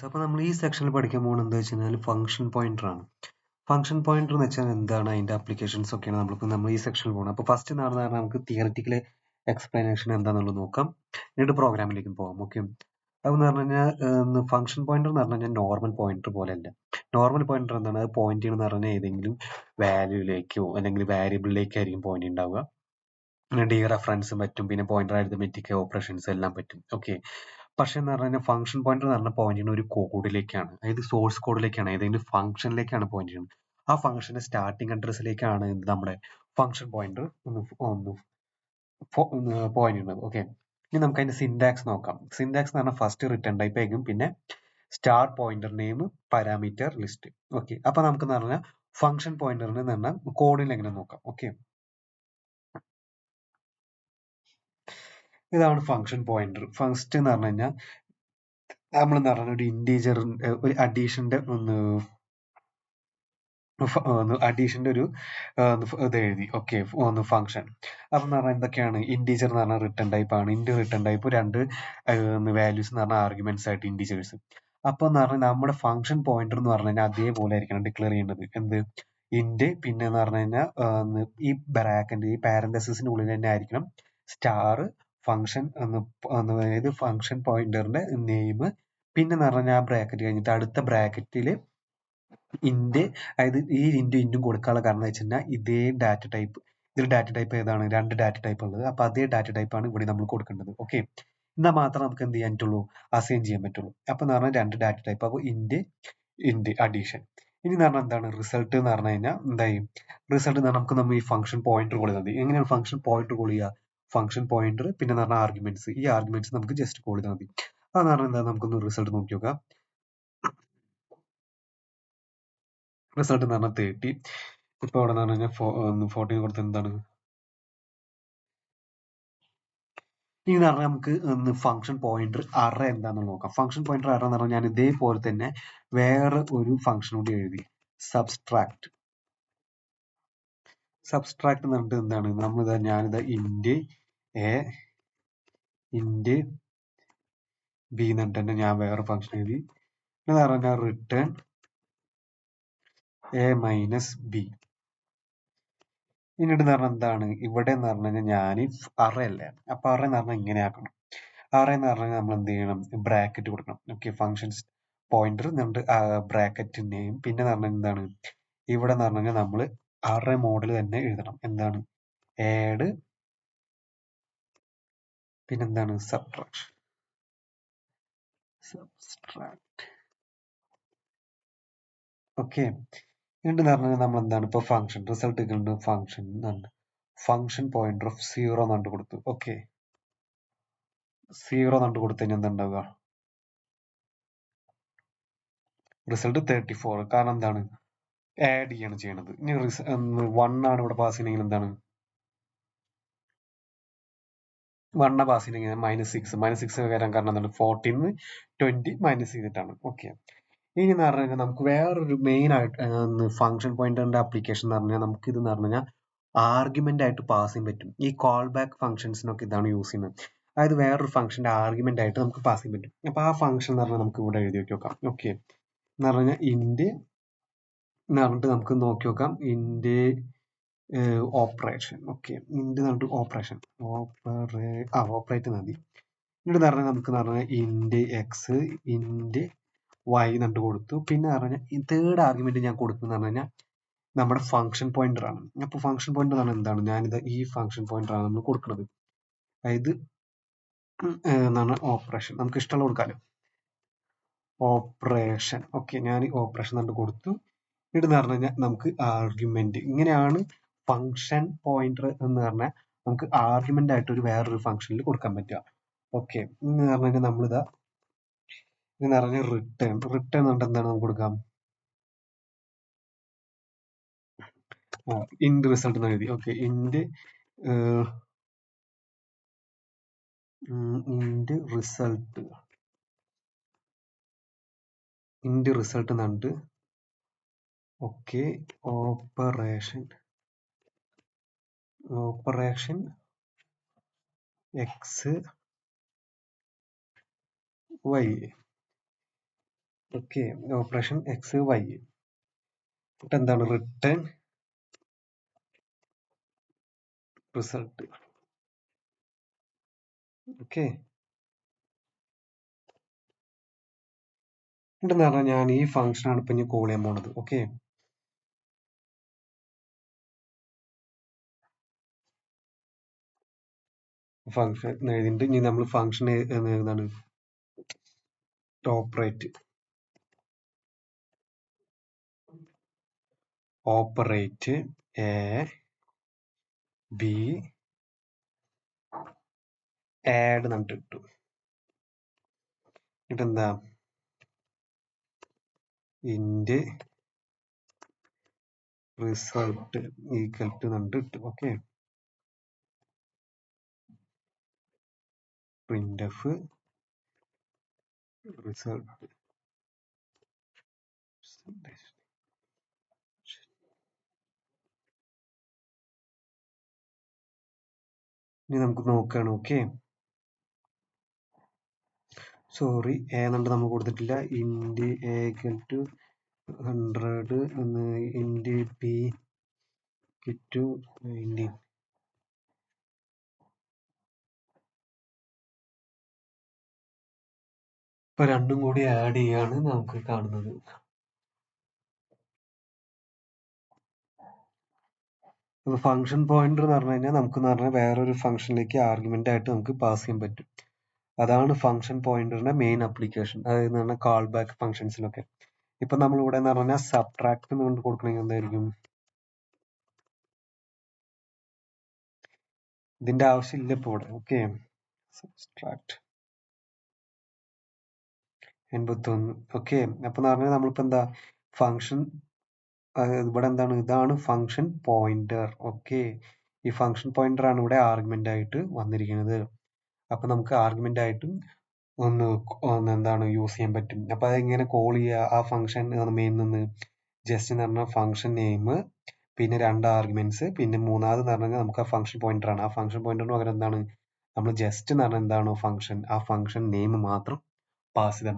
അപ്പോൾ നമ്മൾ ഈ സെക്ഷനിൽ പഠിക്കാൻ പോകുന്നത് എന്താ വെച്ച് കഴിഞ്ഞാൽ ഫംഗ്ഷൻ പോയിന്റർ ആണ്. ഫംഗ്ഷൻ പോയിന്റർ എന്ന് വെച്ചാൽ എന്താണ്, അതിന്റെ ആപ്ലിക്കേഷൻസ് ഒക്കെയാണ് നമ്മൾ ഈ സെക്ഷനിൽ പോകുന്നത്. അപ്പോൾ ഫസ്റ്റ് എന്ന് പറഞ്ഞാൽ നമുക്ക് തിയററ്റിക്കൽ എക്സ്പ്ലനേഷൻ എന്താണെന്നുള്ളത് നോക്കാം, എന്നിട്ട് പ്രോഗ്രാമിലേക്ക് പോകാം. ഓക്കെ, അതെന്ന് പറഞ്ഞു കഴിഞ്ഞാൽ ഫംഗ്ഷൻ പോയിന്റർ എന്ന് പറഞ്ഞു കഴിഞ്ഞാൽ നോർമൽ പോയിന്റർ പോലെയല്ല. നോർമൽ പോയിന്റർ എന്താണ്, അത് പോയിന്റ് ചെയ്യുന്നത് പറഞ്ഞാൽ ഏതെങ്കിലും വാല്യൂലേക്കോ അല്ലെങ്കിൽ വേരിയബിളിലേക്കായിരിക്കും പോയിന്റ് ഉണ്ടാവുക. റെഫറൻസും പറ്റും, പിന്നെ പോയിന്റർ അരിത്മെറ്റിക് ഓപ്പറേഷൻസ് എല്ലാം പറ്റും. ഓക്കെ, പക്ഷെ എന്ന് പറഞ്ഞു കഴിഞ്ഞാൽ ഫംഗ്ഷൻ പോയിന്റർ എന്ന് പറഞ്ഞാൽ പോയിന്റ് ചെയ്യുന്ന ഒരു കോഡിലേക്കാണ്, അതായത് സോഴ്സ് കോഡിലേക്കാണ്, ഏതെങ്കിലും ഫംഗ്ഷനിലേക്കാണ് പോയിന്റ് ചെയ്യുന്നത്. ആ ഫംഗ്ഷന്റെ സ്റ്റാർട്ടിംഗ് അഡ്രസ്സിലേക്കാണ് നമ്മുടെ ഫംഗ്ഷൻ പോയിന്റർ ഒന്ന് പോയിന്റ് ചെയ്യുന്നത്. ഓക്കെ, ഇനി നമുക്ക് അതിന്റെ സിന്റാക്സ് നോക്കാം. സിന്റാക്സ് എന്ന് പറഞ്ഞാൽ ഫസ്റ്റ് റിട്ടേൺ ടൈപ്പ് ആയിരിക്കും, പിന്നെ star pointer name parameter list. Okay, അപ്പൊ നമുക്ക് എന്ന് പറഞ്ഞാൽ ഫംഗ്ഷൻ പോയിന്ററിന് പറഞ്ഞാൽ കോഡിൽ എങ്ങനെ നോക്കാം. ഓക്കെ, ഇതാണ് ഫംഗ്ഷൻ പോയിന്റർ. ഫസ്റ്റ് എന്ന് പറഞ്ഞു കഴിഞ്ഞാൽ നമ്മൾ എന്ന് പറഞ്ഞ ഒരു ഇന്റീജർ, ഒരു അഡീഷന്റെ അഡീഷന്റെ ഒരു ഇത് എഴുതി. ഓക്കെ, ഒന്ന് ഫംഗ്ഷൻ അപ്പൊ എന്ന് പറഞ്ഞാൽ എന്തൊക്കെയാണ്, ഇന്റീജർ എന്ന് പറഞ്ഞാൽ റിട്ടേൺ ടൈപ്പ് ആണ്. ഇന്റ് റിട്ടേൺ ടൈപ്പ്, രണ്ട് വാല്യൂസ് എന്ന് പറഞ്ഞാൽ ആർഗ്യുമെന്റ്സ് ആയിട്ട് ഇന്റീജേഴ്സ്. അപ്പൊ എന്ന് പറഞ്ഞാൽ നമ്മുടെ ഫംഗ്ഷൻ പോയിന്റർ എന്ന് പറഞ്ഞു കഴിഞ്ഞാൽ അതേപോലെ ആയിരിക്കണം ഡിക്ലെയർ ചെയ്യേണ്ടത്. എന്ത്, ഇന്റ്, പിന്നെ എന്ന് പറഞ്ഞു കഴിഞ്ഞാൽ ഈ ബ്രാക്കറ്റ്, ഈ പാരന്തസിന്റെ ഉള്ളിൽ തന്നെ ആയിരിക്കണം സ്റ്റാർ ഫംഗ്ഷൻ അതായത് ഫംഗ്ഷൻ പോയിന്ററിന്റെ നെയിം, പിന്നെ എന്ന് പറഞ്ഞു കഴിഞ്ഞാൽ ആ ബ്രാക്കറ്റ് കഴിഞ്ഞിട്ട് അടുത്ത ബ്രാക്കറ്റില് ഇന്റ്, അതായത് ഈ ഇന്റും കൊടുക്കാനുള്ള കാരണം എന്ന് വെച്ച് കഴിഞ്ഞാൽ ഇതേ ഡാറ്റ ടൈപ്പ്, ഇതിൽ ഡാറ്റ ടൈപ്പ് ഏതാണ്, രണ്ട് ഡാറ്റ ടൈപ്പ് ഉള്ളത്. അപ്പൊ അതേ ഡാറ്റ ടൈപ്പ് ആണ് ഇവിടെ നമ്മൾ കൊടുക്കേണ്ടത്. ഓക്കെ, എന്നാൽ മാത്രം നമുക്ക് എന്ത് ചെയ്യാൻ പറ്റുള്ളൂ, അസൈൻ ചെയ്യാൻ പറ്റുള്ളൂ. അപ്പൊ എന്ന് പറഞ്ഞാൽ രണ്ട് ഡാറ്റ ടൈപ്പ്, അപ്പോൾ ഇന്റ് അഡീഷൻ. ഇനി എന്ന് പറഞ്ഞാൽ എന്താണ് റിസൾട്ട് എന്ന് പറഞ്ഞു കഴിഞ്ഞാൽ എന്തായി, റിസൾട്ട് എന്ന് പറഞ്ഞാൽ നമ്മൾ ഈ ഫംഗ്ഷൻ പോയിന്റർ കോൾ ചെയ്താൽ മതി. എങ്ങനെയാണ് ഫംഗ്ഷൻ പോയിന്റർ കോൾ ചെയ്യുക, ഫംഗ്ഷൻ പോയിന്റർ പിന്നെ എന്ന് പറഞ്ഞാൽ ആർഗ്യുമെന്റ്സ്, ഈ ആർഗ്യുമെന്റ്സ് നമുക്ക് ജസ്റ്റ് കോൾ ചെയ്താൽ മതി. അതെന്ന് പറഞ്ഞാൽ എന്താ, നമുക്കൊന്ന് റിസൾട്ട് നോക്കി നോക്കാം. റിസൾട്ട് എന്ന് പറഞ്ഞാൽ 30. ഇപ്പൊ അവിടെ നിന്ന് പറഞ്ഞു കഴിഞ്ഞാൽ 14 കൊടുത്ത് എന്താണ്, ഇനി എന്ന് പറഞ്ഞാൽ നമുക്ക് ഫംഗ്ഷൻ പോയിന്റർ അറേ എന്താണെന്ന് നോക്കാം. ഫംഗ്ഷൻ പോയിന്റർ അറേ എന്ന് പറഞ്ഞാൽ ഞാൻ ഇതേപോലെ തന്നെ വേറെ ഒരു ഫംഗ്ഷൻ കൂടി എഴുതി, സബ്സ്ട്രാക്ട്. സബ്സ്ട്രാക്ട് എന്ന് പറഞ്ഞിട്ട് എന്താണ്, നമ്മളിതാ ഞാനിതാ ഇന്റ് എ ഇന്റ് ബി എന്നിട്ട് തന്നെ ഞാൻ വേറെ ഫംഗ്ഷൻ എഴുതി. എന്ന് പറഞ്ഞാൽ റിട്ടേൺ എ മൈനസ് ബി. എന്നിട്ട് എന്ന് പറഞ്ഞാൽ എന്താണ്, ഇവിടെ എന്ന് പറഞ്ഞു കഴിഞ്ഞാൽ ഞാൻ അറേ അല്ലേ, അപ്പൊ അറേ എന്ന് പറഞ്ഞാൽ ഇങ്ങനെ ആക്കണം. അറേ എന്ന് പറഞ്ഞാൽ നമ്മൾ എന്ത് ചെയ്യണം, ബ്രാക്കറ്റ് കൊടുക്കണം. ഓക്കെ, ഫംഗ്ഷൻസ് പോയിന്റർ എന്നിട്ട് ബ്രാക്കറ്റ് നെയിം, പിന്നെ പറഞ്ഞാൽ എന്താണ്, ഇവിടെ എന്ന് പറഞ്ഞു കഴിഞ്ഞാൽ നമ്മൾ അറേ മോഡൽ തന്നെ എഴുതണം. എന്താണ്, ആഡ്, പിന്നെന്താണ് സബ്സ്ട്രാക്ട്. ഓക്കെ, എന്നിട്ട് പറഞ്ഞാൽ നമ്മൾ എന്താണ് ഇപ്പൊ ഫംഗ്ഷൻ റിസൾട്ട് കിട്ടുന്നത്, ഫംഗ്ഷൻ ഫംഗ്ഷൻ പോയിന്റർ ഓഫ് 0 എന്നുകൊണ്ട് കൊടുത്തു. ഓക്കെ, 0 എന്നുകൊണ്ട് കൊടുത്തു കഴിഞ്ഞാൽ എന്താ ഉണ്ടാവുക, റിസൾട്ട് 34. കാരണം എന്താണ്, ആഡ് ചെയ്യാണ് ചെയ്യണത്. ഇനി 1 ആണ് ഇവിടെ പാസ് ചെയ്യണമെങ്കിൽ എന്താണ്, 1 പാസ് ചെയ്യണമെങ്കിൽ -6 വരാൻ കാരണം എന്താണ്, 14 20 മൈനസ് ചെയ്തിട്ടാണ്. ഓക്കെ, ഇനി എന്ന് പറഞ്ഞു കഴിഞ്ഞാൽ നമുക്ക് വേറൊരു മെയിൻ ആയിട്ട് ഫംഗ്ഷൻ പോയിന്ററിന്റെ ആപ്ലിക്കേഷൻ എന്ന് പറഞ്ഞാൽ നമുക്ക് ഇത് എന്ന് പറഞ്ഞു കഴിഞ്ഞാൽ ആർഗ്യുമെന്റ് ആയിട്ട് പാസ് ചെയ്യാൻ പറ്റും. ഈ കോൾ ബാക്ക് ഫംഗ്ഷൻസിനൊക്കെ ഇതാണ് യൂസ് ചെയ്യുന്നത്. അതായത് വേറൊരു ഫംഗ്ഷന്റെ ആർഗ്യുമെന്റ് ആയിട്ട് നമുക്ക് പാസ് ചെയ്യാൻ പറ്റും. അപ്പൊ ആ ഫംഗ്ഷൻ എന്ന് പറഞ്ഞാൽ നമുക്ക് ഇവിടെ എഴുതി നോക്കാം. ഓക്കെ, എന്ന് പറഞ്ഞു കഴിഞ്ഞാൽ ഇന്റ് എന്ന് പറഞ്ഞിട്ട് നമുക്ക് നോക്കി നോക്കാം, ഇന്റ് ഓപ്പറേഷൻ. ഓക്കെ, ഇന്റ് പറഞ്ഞിട്ട് ഓപ്പറേഷൻ ഓപ്പറേറ്റ് മതി. എന്നിട്ട് പറഞ്ഞാൽ നമുക്ക് പറഞ്ഞാൽ ഇന്റ് എക്സ് ഇന്റ് വൈ എന്നിട്ട് കൊടുത്തു. പിന്നെ പറഞ്ഞാൽ ഈ തേർഡ് ആർഗ്യുമെന്റ് ഞാൻ കൊടുക്കുന്നത് പറഞ്ഞു കഴിഞ്ഞാൽ നമ്മുടെ ഫംഗ്ഷൻ പോയിന്റർ ആണ്. അപ്പൊ ഫംഗ്ഷൻ പോയിന്റർ എന്ന് പറഞ്ഞാൽ എന്താണ്, ഞാനിത് ഈ ഫംഗ്ഷൻ പോയിന്റർ ആണ് നമ്മൾ കൊടുക്കുന്നത്. അതായത് എന്താണ് ഓപ്പറേഷൻ, നമുക്ക് ഇഷ്ടമുള്ള കൊടുക്കാലോ, ഓപ്പറേഷൻ. ഓക്കെ, ഞാൻ ഓപ്പറേഷൻ എന്നിട്ട് കൊടുത്തു. എന്നിട്ട് പറഞ്ഞു കഴിഞ്ഞാൽ നമുക്ക് ആർഗ്യുമെന്റ്, ഇങ്ങനെയാണ് ഫംഗ്ഷൻ പോയിന്റർ എന്ന് പറഞ്ഞാൽ നമുക്ക് ആർഗ്യുമെന്റ് ആയിട്ട് ഒരു വേറൊരു ഫംഗ്ഷനിൽ കൊടുക്കാൻ പറ്റുക. ഓക്കെ, എന്ന് പറഞ്ഞു കഴിഞ്ഞാൽ നമ്മളിതാ എന്ന് പറഞ്ഞാൽ റിട്ടേൺ എന്നിട്ട് എന്താണ് നമുക്ക് കൊടുക്കാം, ഇന്റ് റിസൾട്ട് എന്ന് എഴുതി. ഓക്കെ, ഇന്റ് റിസൾട്ട് എന്നിട്ട് okay, operation x y. Okay, operation x y. എന്നിട്ട് എന്താണ് റിട്ടേൺ റിസൾട്ട്. ഓക്കെ, എന്നിട്ടെന്ന് പറഞ്ഞാൽ ഞാൻ ഈ ഫംഗ്ഷനാണ് ഇപ്പൊ ഇനി കോൾ ചെയ്യാൻ പോണത്. ഓക്കെ, ഫംഗ്ഷൻ എഴുതിയിട്ട് ഇനി നമ്മൾ ഫംഗ്ഷൻ എഴുതാണ് ഓപ്പറേറ്റ് എ ബി ആഡ് എന്നിട്ട് ഇട്ടു. എന്നിട്ടെന്താ ഇന്റ് റിസൾട്ട് ഈക്വൽ ടു എന്നിട്ട് ഇട്ടു. Okay, printf result. ഇനി നമുക്ക് നോക്കുകയാണ്. ഓക്കെ, സോറി, എന്നുണ്ട് നമ്മൾ കൊടുത്തിട്ടില്ല. Int A equal to 100 int B to 19. ഇപ്പൊ രണ്ടും കൂടി ആഡ് ചെയ്യാണ് നമുക്ക് കാണുന്നത്. ഫംഗ്ഷൻ പോയിന്റർ എന്ന് പറഞ്ഞു കഴിഞ്ഞാൽ നമുക്ക് പറഞ്ഞാൽ വേറൊരു ഫംഗ്ഷനിലേക്ക് ആർഗ്യുമെന്റ് ആയിട്ട് നമുക്ക് പാസ് ചെയ്യാൻ പറ്റും. അതാണ് ഫംഗ്ഷൻ പോയിന്ററിന്റെ മെയിൻ അപ്ലിക്കേഷൻ. അതായത് പറഞ്ഞാൽ കാൾ ബാക്ക് ഫംഗ്ഷൻസിലൊക്കെ. ഇപ്പൊ നമ്മൾ ഇവിടെ എന്ന് പറഞ്ഞാൽ സബ്ട്രാക്ട് കൊണ്ട് കൊടുക്കണമെങ്കിൽ എന്തായിരിക്കും? ഇതിന്റെ ആവശ്യമില്ല ഇപ്പൊ ഇവിടെ. Okay, subtract 81. ഓക്കെ, അപ്പൊ പറഞ്ഞാൽ നമ്മളിപ്പോ എന്താ ഫംഗ്ഷൻ ഇവിടെ എന്താണ്, ഇതാണ് ഫംഗ്ഷൻ പോയിന്റർ. ഓക്കെ, ഈ ഫംഗ്ഷൻ പോയിന്റർ ആണ് ഇവിടെ ആർഗ്യുമെന്റ് ആയിട്ട് വന്നിരിക്കുന്നത്. അപ്പൊ നമുക്ക് ആർഗ്യുമെന്റ് ആയിട്ടും ഒന്ന് എന്താണ് യൂസ് ചെയ്യാൻ പറ്റും. അപ്പൊ അതെങ്ങനെ കോൾ ചെയ്യുക? ആ ഫംഗ്ഷൻ മെയിൻ നിന്ന് ജസ്റ്റ് എന്ന് പറഞ്ഞാൽ ഫംഗ്ഷൻ നെയിം, പിന്നെ 2 ആർഗ്യുമെന്റ്സ്, പിന്നെ മൂന്നാമത് എന്ന് പറഞ്ഞാൽ നമുക്ക് ആ ഫംഗ്ഷൻ പോയിന്റർ ആണ്. ആ ഫംഗ്ഷൻ പോയിന്ററിന് പകരം എന്താണ് നമ്മൾ ജസ്റ്റ് എന്ന് പറഞ്ഞാൽ എന്താണോ ഫംഗ്ഷൻ, ആ ഫംഗ്ഷൻ നെയിം മാത്രം പാസ് ചെയ്താൽ